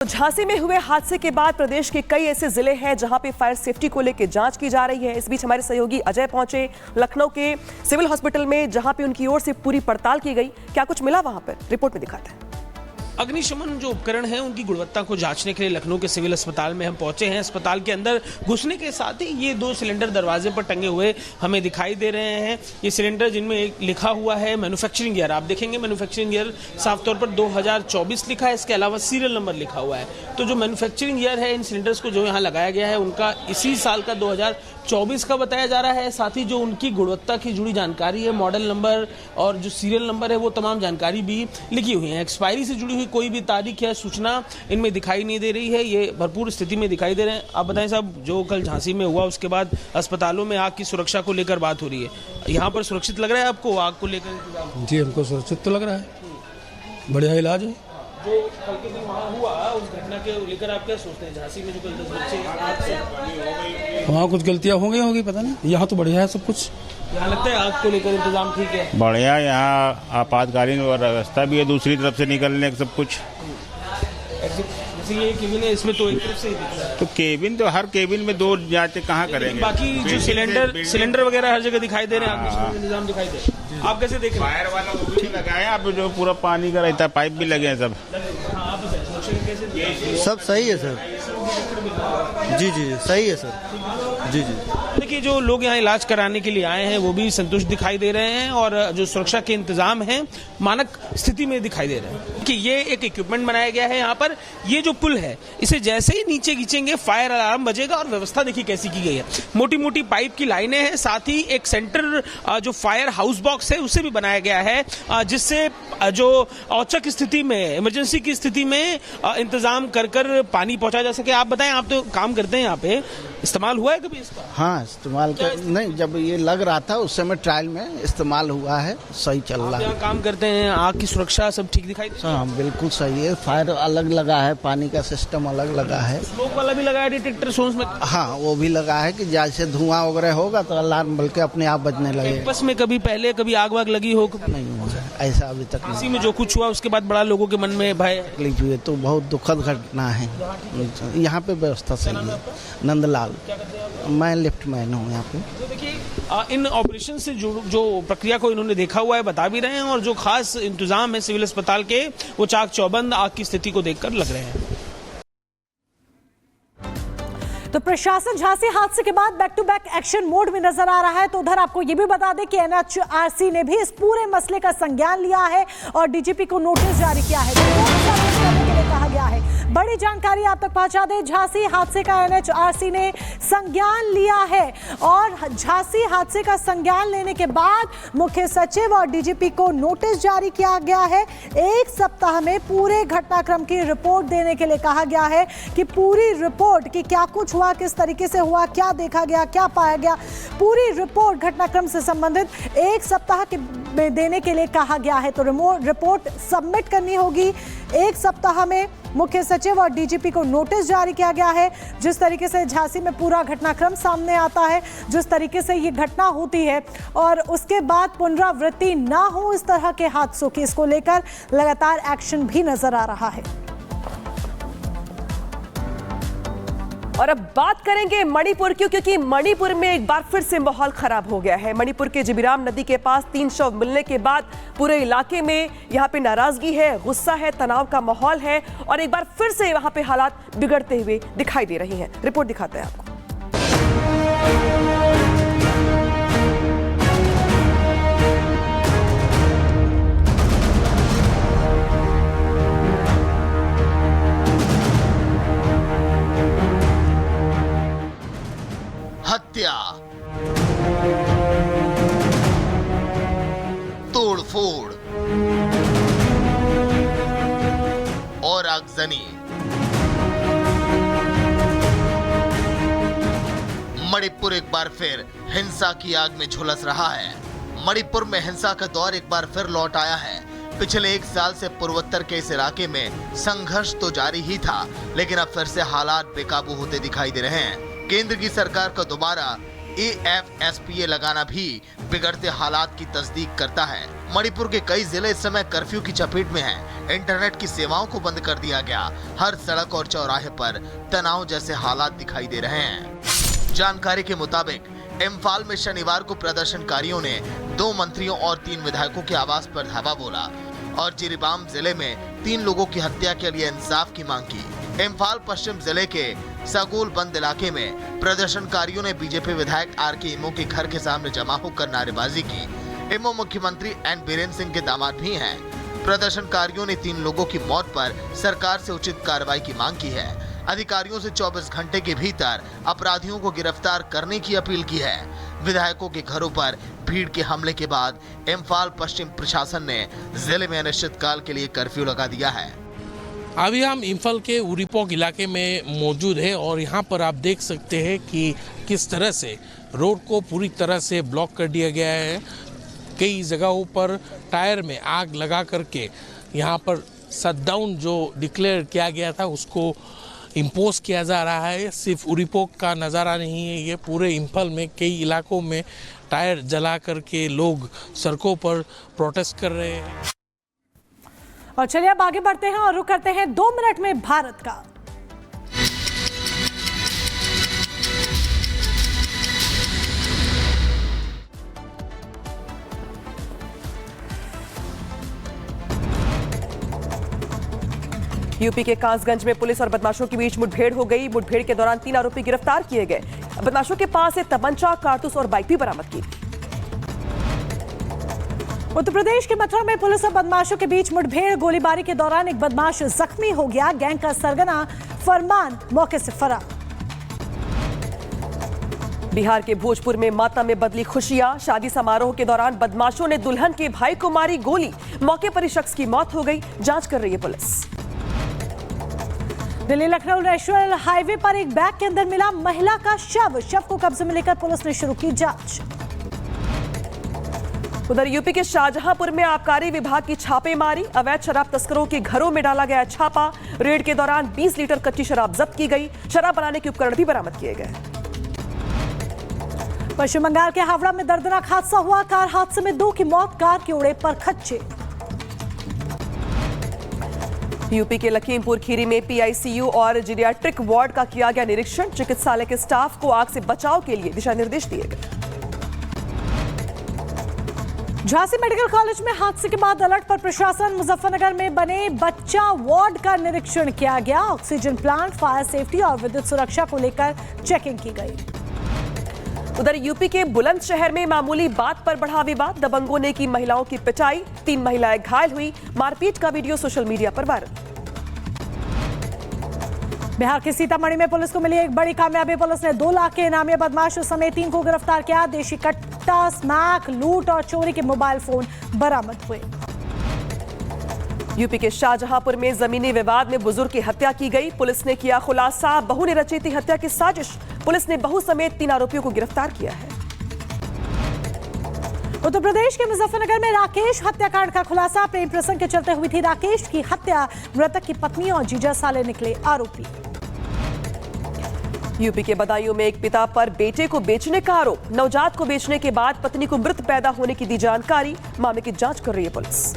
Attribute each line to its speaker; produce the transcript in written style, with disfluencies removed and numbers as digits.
Speaker 1: झांसी में हुए हादसे के बाद प्रदेश के कई ऐसे जिले हैं जहां पे फायर सेफ्टी को लेकर जांच की जा रही है। इस बीच हमारे सहयोगी अजय पहुंचे लखनऊ के सिविल हॉस्पिटल में, जहां पे उनकी ओर से पूरी पड़ताल की गई। क्या कुछ मिला वहां पर, रिपोर्ट में दिखाते हैं।
Speaker 2: अग्निशमन जो उपकरण हैं उनकी गुणवत्ता को जांचने के लिए लखनऊ के सिविल अस्पताल में हम पहुंचे हैं। अस्पताल के अंदर घुसने के साथ ही ये 2 सिलेंडर दरवाजे पर टंगे हुए हमें दिखाई दे रहे हैं। ये सिलेंडर जिनमें एक लिखा हुआ है मैन्युफैक्चरिंग ईयर, आप देखेंगे मैन्युफैक्चरिंग ईयर साफ तौर पर 2024 लिखा है, इसके अलावा सीरियल नंबर लिखा हुआ है। तो जो मैन्युफैक्चरिंग ईयर है इन सिलेंडर्स को जो यहाँ लगाया गया है उनका इसी साल का 2024 का बताया जा रहा है। साथ ही जो उनकी गुणवत्ता की जुड़ी जानकारी है, मॉडल नंबर और जो सीरियल नंबर है, वो तमाम जानकारी भी लिखी हुई है। एक्सपायरी से जुड़ी हुई कोई भी तारीख या सूचना इनमें दिखाई नहीं दे रही है। ये भरपूर स्थिति में दिखाई दे रहे हैं। आप बताएं साहब, जो कल झांसी में हुआ उसके बाद अस्पतालों में आग की सुरक्षा को लेकर बात हो रही है, यहाँ पर सुरक्षित लग रहा है आपको आग को लेकर?
Speaker 3: जी, हमको सुरक्षित तो लग रहा है, बढ़िया इलाज है।
Speaker 2: जो कल के दिन वहाँ हुआ उस घटना के लेकर आप क्या सोचते हैं? झांसी में जो कल 10 बच्चे,
Speaker 3: वहाँ कुछ गलतियाँ हो गई होगी, पता नहीं। यहाँ तो बढ़िया है सब कुछ।
Speaker 2: यहाँ लगता है आग को लेकर इंतजाम ठीक है,
Speaker 4: बढ़िया। यहाँ आपातकालीन व्यवस्था भी है दूसरी तरफ से निकलने का सब कुछ।
Speaker 2: जैसे ये केबिन है, इसमें तो एक तरफ से ही दिख रहा है।
Speaker 4: तो केबिन तो हर केबिन में 2 जांचें कहाँ करेंगे?
Speaker 2: बाकी जो सिलेंडर वगैरह हर जगह दिखाई दे रहे हैं, आग का निजाम दिखाई दे रहा है। आप कैसे देख रहे हैं?
Speaker 4: फायर वाला वो भी लगाया, आप जो पूरा पानी का रहता है, पाइप भी लगे हैं सब।
Speaker 5: सब सही है सर। जी जी सही है सर। जी जी
Speaker 2: देखिए, जो लोग यहाँ इलाज कराने के लिए आए हैं वो भी संतुष्ट दिखाई दे रहे हैं और जो सुरक्षा के इंतजाम हैं मानक स्थिति में दिखाई दे रहे हैं कि ये एक इक्विपमेंट बनाया गया है यहाँ पर। ये जो पुल है, इसे जैसे ही नीचे खींचेंगे फायर अलार्म बजेगा और व्यवस्था देखिए कैसी की गई है। मोटी मोटी पाइप की लाइनें हैं, साथ ही एक सेंटर जो फायर हाउस बॉक्स है उसे भी बनाया गया है, जिससे जो औचक स्थिति में, इमरजेंसी की स्थिति में इंतजाम कर पानी पहुंचाया जा सके। आप बताएं, आप तो काम करते हैं यहाँ पे, इस्तेमाल हुआ है कभी इसका?
Speaker 5: हाँ, इस्तेमाल कर नहीं, जब ये लग रहा था उस समय ट्रायल में इस्तेमाल हुआ है, सही चल रहा है।
Speaker 2: यहाँ काम करते हैं, आग की सुरक्षा सब ठीक दिखाई दे?
Speaker 5: हाँ बिल्कुल सही है। फायर अलग लगा है, पानी का सिस्टम अलग लगा है,
Speaker 2: स्मोक वाला भी लगा है, डिटेक्टर सोर्स में।
Speaker 5: हाँ वो भी लगा है कि जैसे धुआं वगैरह होगा तो अलार्म बल्कि अपने आप बजने लगेगा।
Speaker 2: बस में कभी पहले कभी आग वाग लगी हो?
Speaker 5: नहीं हुआ है ऐसा अभी तक।
Speaker 2: इसी में जो कुछ हुआ उसके बाद बड़ा लोगों के मन में भय
Speaker 5: लीजिए, तो बहुत दुखद घटना है। यहाँ पे व्यवस्था सही है। नंदलाल, मैं लिफ्ट मैन हूँ यहाँ पे।
Speaker 2: तो देखिए, इन ऑपरेशन से जो प्रक्रिया को इन्होंने देखा हुआ है बता भी रहे हैं, और जो खास इंतजाम है सिविल अस्पताल के वो चाक चौबंद आग की स्थिति को देखकर लग रहे हैं।
Speaker 6: तो प्रशासन झांसी हादसे के बाद back to back action mode में नजर आ रहा है। तो उधर आपको ये भी बता दें कि एनएचआरसी ने भी इस पूरे मसले का संज्ञान लिया है और डीजीपी को नोटिस जारी किया है, करने के लिए कहा गया है। बड़ी जानकारी आप तक पहुंचा दें, झांसी हादसे का एनएचआरसी ने संज्ञान लिया है और झांसी हादसे का संज्ञान लेने के बाद मुख्य सचिव और डीजीपी को नोटिस जारी किया गया है। 1 सप्ताह में पूरे घटनाक्रम की रिपोर्ट देने के लिए कहा गया है कि पूरी रिपोर्ट की क्या कुछ हुआ, किस तरीके से हुआ, क्या देखा गया, क्या पाया गया, पूरी रिपोर्ट घटनाक्रम से संबंधित 1 सप्ताह में देने के लिए कहा गया है। तो रिपोर्ट सबमिट करनी होगी 1 सप्ताह में। मुख्य सचिव और डीजीपी को नोटिस जारी किया गया है। जिस तरीके से झांसी में पूरा घटनाक्रम सामने आता है, जिस तरीके से ये घटना होती है और उसके बाद पुनरावृत्ति ना हो इस तरह के हादसों की, इसको लेकर लगातार एक्शन भी नजर आ रहा है।
Speaker 1: और अब बात करेंगे मणिपुर की, क्योंकि मणिपुर में एक बार फिर से माहौल खराब हो गया है। मणिपुर के जिबिराम नदी के पास 3 शव मिलने के बाद पूरे इलाके में यहाँ पे नाराजगी है, गुस्सा है, तनाव का माहौल है और एक बार फिर से वहां पे हालात बिगड़ते हुए दिखाई दे रही हैं। रिपोर्ट दिखाते हैं आपको।
Speaker 7: हत्या, तोड़फोड़ और आगजनी। मणिपुर एक बार फिर हिंसा की आग में झुलस रहा है। मणिपुर में हिंसा का दौर एक बार फिर लौट आया है। पिछले 1 साल से पूर्वोत्तर के इस इलाके में संघर्ष तो जारी ही था, लेकिन अब फिर से हालात बेकाबू होते दिखाई दे रहे हैं। केंद्र की सरकार का दोबारा AFSPA लगाना भी बिगड़ते हालात की तस्दीक करता है। मणिपुर के कई जिले इस समय कर्फ्यू की चपेट में हैं। इंटरनेट की सेवाओं को बंद कर दिया गया। हर सड़क और चौराहे पर तनाव जैसे हालात दिखाई दे रहे हैं। जानकारी के मुताबिक इम्फाल में शनिवार को प्रदर्शनकारियों ने 2 मंत्रियों और 3 विधायकों के आवास पर धावा बोला और जिरीबाम जिले में 3 लोगों की हत्या के लिए इंसाफ की मांग की। इम्फाल पश्चिम जिले के सगोल बंद इलाके में प्रदर्शनकारियों ने बीजेपी विधायक RK इमो के घर के सामने जमा होकर नारेबाजी की। इमो मुख्यमंत्री N बीरेन सिंह के दामाद भी हैं। प्रदर्शनकारियों ने 3 लोगों की मौत पर सरकार से उचित कार्रवाई की मांग की है। अधिकारियों से 24 घंटे के भीतर अपराधियों को गिरफ्तार करने की अपील की है। विधायकों के घरों पर भीड़ के हमले के बाद इम्फाल पश्चिम प्रशासन ने जिले में अनिश्चितकाल के लिए कर्फ्यू लगा दिया है।
Speaker 8: अभी हम इम्फाल के उरीपोक इलाके में मौजूद है और यहाँ पर आप देख सकते हैं कि किस तरह से रोड को पूरी तरह से ब्लॉक कर दिया गया है। कई जगहों पर टायर में आग लगा करके यहाँ पर शटडाउन जो डिक्लेयर किया गया था उसको इम्पोज किया जा रहा है। सिर्फ उरीपोक का नज़ारा नहीं है, ये पूरे इम्फाल में कई इलाकों में टायर जला करके लोग सड़कों पर प्रोटेस्ट कर रहे हैं।
Speaker 6: और चलिए अब आगे बढ़ते हैं और रुक करते हैं 2 मिनट में भारत का।
Speaker 1: यूपी के कासगंज में पुलिस और बदमाशों के बीच मुठभेड़ हो गई। मुठभेड़ के दौरान 3 आरोपी गिरफ्तार किए गए। बदमाशों के पास से तमंचा, कारतूस और बाइक भी बरामद की।
Speaker 6: उत्तर प्रदेश के मथुरा में पुलिस और बदमाशों के बीच मुठभेड़, गोलीबारी के दौरान एक बदमाश जख्मी हो गया। गैंग का सरगना फरमान मौके से फरार।
Speaker 1: बिहार के भोजपुर में मातम में बदली खुशियां। शादी समारोह के दौरान बदमाशों ने दुल्हन के भाई को मारी गोली। मौके पर ही शख्स की मौत हो गई। जांच कर रही है police.
Speaker 6: Delhi Lucknow national highway पर एक बैग के अंदर मिला महिला का शव। शव को कब्जे में लेकर पुलिस ने शुरू की जांच। उधर यूपी के शाहजहांपुर में आबकारी विभाग की छापेमारी। अवैध शराब तस्करों के घरों में डाला गया छापा। रेड के दौरान 20 लीटर कच्ची शराब जब्त की गई। शराब बनाने के उपकरण भी बरामद किए गए। पश्चिम बंगाल के हावड़ा में दर्दनाक हादसा हुआ। कार हादसे में 2 की मौत। कार के उड़े पर खच्चे। यूपी के लखीमपुर खीरी में PICU और जीरियाट्रिक वार्ड का किया गया निरीक्षण। चिकित्सालय के स्टाफ को आग से बचाव के लिए दिशा निर्देश दिए गए। झांसी मेडिकल कॉलेज में हादसे के बाद अलर्ट पर प्रशासन। मुजफ्फरनगर में बने बच्चा वार्ड का निरीक्षण किया गया। ऑक्सीजन प्लांट, फायर सेफ्टी और विद्युत सुरक्षा को लेकर चेकिंग की गई। उधर यूपी के बुलंदशहर में मामूली बात पर बढ़ा विवाद। दबंगों ने की महिलाओं की पिटाई। 3 महिलाएं घायल हुई। मारपीट का वीडियो सोशल मीडिया पर वायरल। बिहार के सीतामढ़ी में पुलिस को मिली एक बड़ी कामयाबी। पुलिस ने 2 लाख के इनामी बदमाशों समेत 3 को गिरफ्तार किया। देशी कट्टा, स्मैक, लूट और चोरी के मोबाइल फोन बरामद हुए। यूपी के शाहजहांपुर में जमीनी विवाद में बुजुर्ग की हत्या की गई। पुलिस ने किया खुलासा। बहू ने रची थी हत्या की साजिश। पुलिस ने बहू समेत 3 आरोपियों को गिरफ्तार किया है। उत्तर प्रदेश के मुजफ्फरनगर में राकेश हत्याकांड का खुलासा। प्रेम प्रसंग के चलते हुई थी राकेश की हत्या। मृतक की पत्नी और जीजा साले निकले आरोपी। यूपी के बदायूं में एक पिता पर बेटे को बेचने का आरोप। नवजात को बेचने के बाद पत्नी को मृत पैदा होने की दी जानकारी। मामले की जांच कर रही है पुलिस।